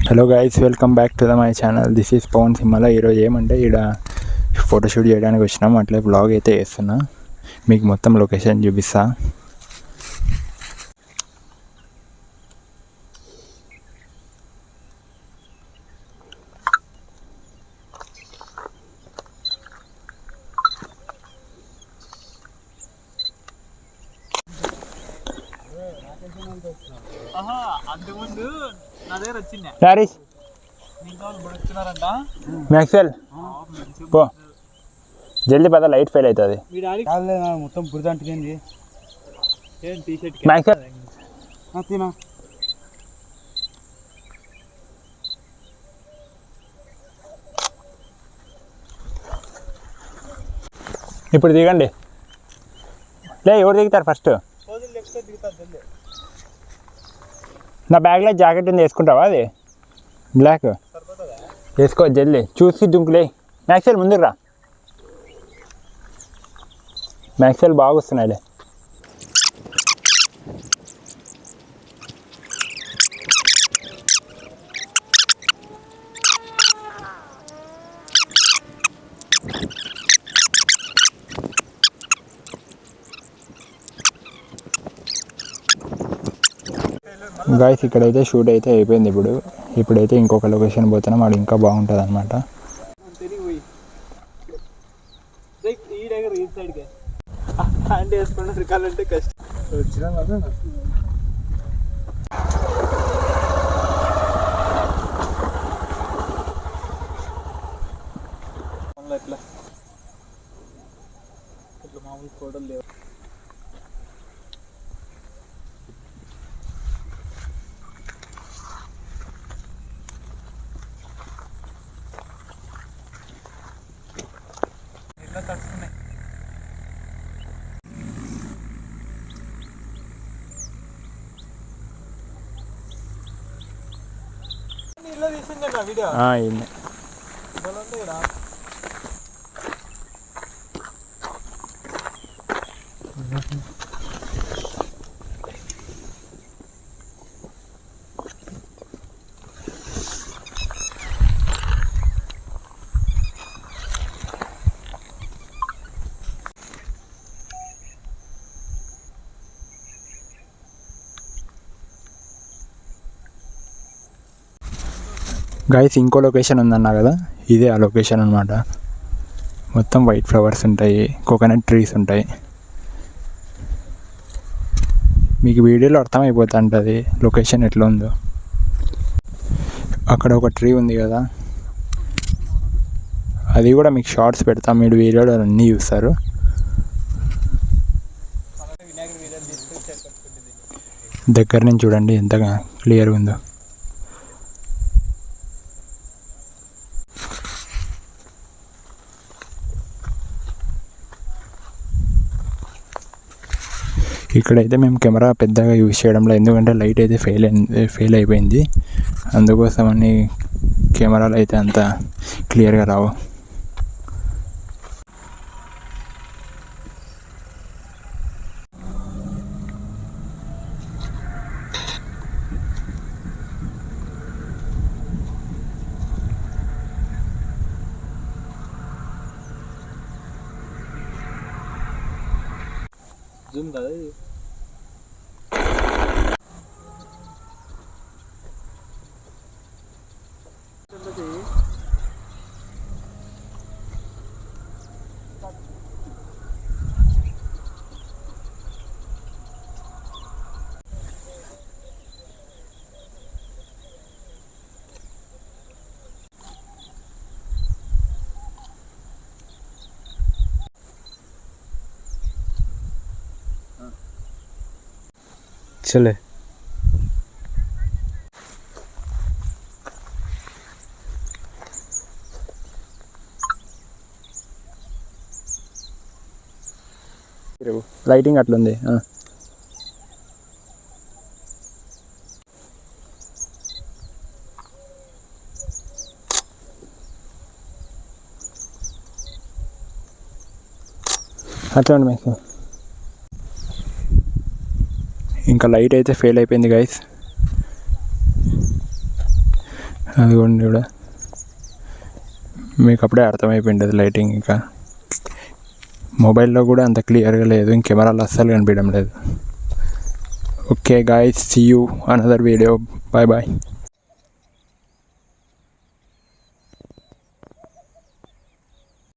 Hello guys, welcome back to my channel. This is Pavan Simhala. ఈరోజు ఏమంటే ఇక్కడ ఫోటోషూట్ చేయడానికి వచ్చినాం. అట్లే బ్లాగ్ అయితే వేస్తున్నా. మీకు మొత్తం లొకేషన్ చూపిస్తా. మ్యాక్స్వెల్ పో, జల్దీ పద, లైట్ ఫెయిల్ అవుతుంది. మొత్తం బురద అంటుకుంది. మ్యాక్స్వెల్ తినా ఇప్పుడు దిగండి. లే, ఎవరు దిగుతారు ఫస్ట్? నా బ్యాగ్లో జాకెట్ ఉంది, వేసుకుంటావా? అది బ్లాక్ వేసుకో, జల్దీ చూసి దుంకులే. మ్యాక్స్వెల్ ముందుకు రా. మ్యాక్స్వెల్ బాగా వస్తున్నాయిలే. గాయస్, ఇక్కడైతే షూట్ అయితే అయిపోయింది. ఇప్పుడైతే ఇంకొక లొకేషన్ పోతున్నాం. అది ఇంకా బాగుంటుంది అనమాట. మామూలు ఫోటోలు లేవు. గాయస్, ఇంకో లొకేషన్ ఉందన్నా కదా, ఇదే ఆ లొకేషన్ అనమాట. మొత్తం వైట్ ఫ్లవర్స్ ఉంటాయి, కోకోనట్ ట్రీస్ ఉంటాయి. మీకు వీడియోలో అర్థమైపోతుంటుంది లొకేషన్ ఎట్లా ఉందో. అక్కడ ఒక ట్రీ ఉంది కదా, అది కూడా మీకు షార్ట్స్ పెడతాం. మీరు వీడియోలో అన్నీ చూస్తారు. దగ్గర నుంచి చూడండి ఎంత క్లియర్గా ఉందో. ఇక్కడైతే మేము కెమెరా పెద్దగా యూజ్ చేయడంలో, ఎందుకంటే లైట్ అయితే ఫెయిల్ అయిపోయింది. అందుకోసమని కెమెరాలు అయితే అంత క్లియర్గా రావు. జూమ్ కదా ఇది. చలే, లైటింగ్ అట్లుంది. అట్లా ఉండి మీకు ఇంకా లైట్ అయితే ఫెయిల్ అయిపోయింది గైస్. అదిగోండి కూడా మీకు అప్పుడే అర్థమైపోయింది లైటింగ్. ఇంకా మొబైల్లో కూడా అంత క్లియర్గా లేదు, కెమెరాలో అస్సలు కనిపించడం లేదు. Okay guys, see you another video. Bye bye.